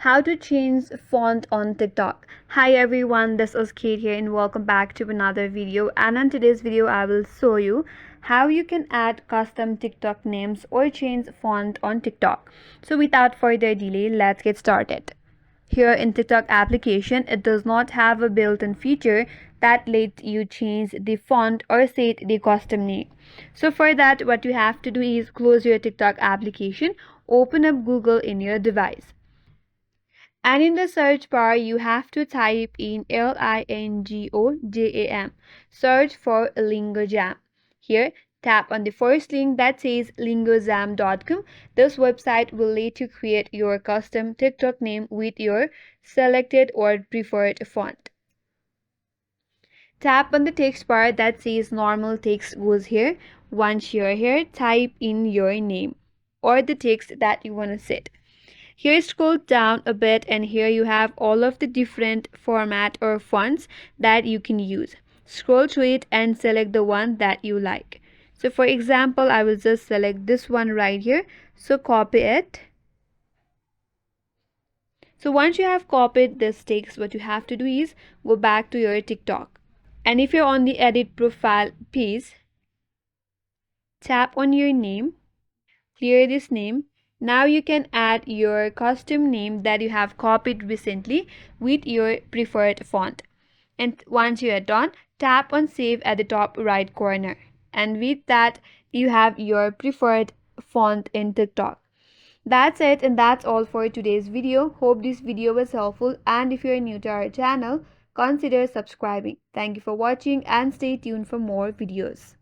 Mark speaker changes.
Speaker 1: How to change font on TikTok. Hi everyone, this is Kate here and welcome back to another video. And in today's video I will show you how you can add custom TikTok names or change font on TikTok. So without further delay, let's get started. Here in TikTok application, it does not have a built-in feature that lets you change the font or set the custom name. So for that, what you have to do is close your TikTok application, open up Google in your device. And in the search bar, you have to type in Lingojam. Search for Lingojam. Here, tap on the first link that says lingojam.com. This website will let you create your custom TikTok name with your selected or preferred font. Tap on the text bar that says normal text goes here. Once you're here, type in your name or the text that you want to set. Here scroll down a bit and here you have all of the different format or fonts that you can use. Scroll through it and select the one that you like. So for example, I will just select this one right here. So copy it. So once you have copied this text, what you have to do is go back to your TikTok. And if you're on the edit profile page, tap on your name, clear this name. Now you can add your custom name that you have copied recently with your preferred font. And once you are done, tap on save at the top right corner. And with that, you have your preferred font in TikTok. That's it, and that's all for today's video. Hope this video was helpful, and if you're new to our channel, consider subscribing. Thank you for watching and stay tuned for more videos.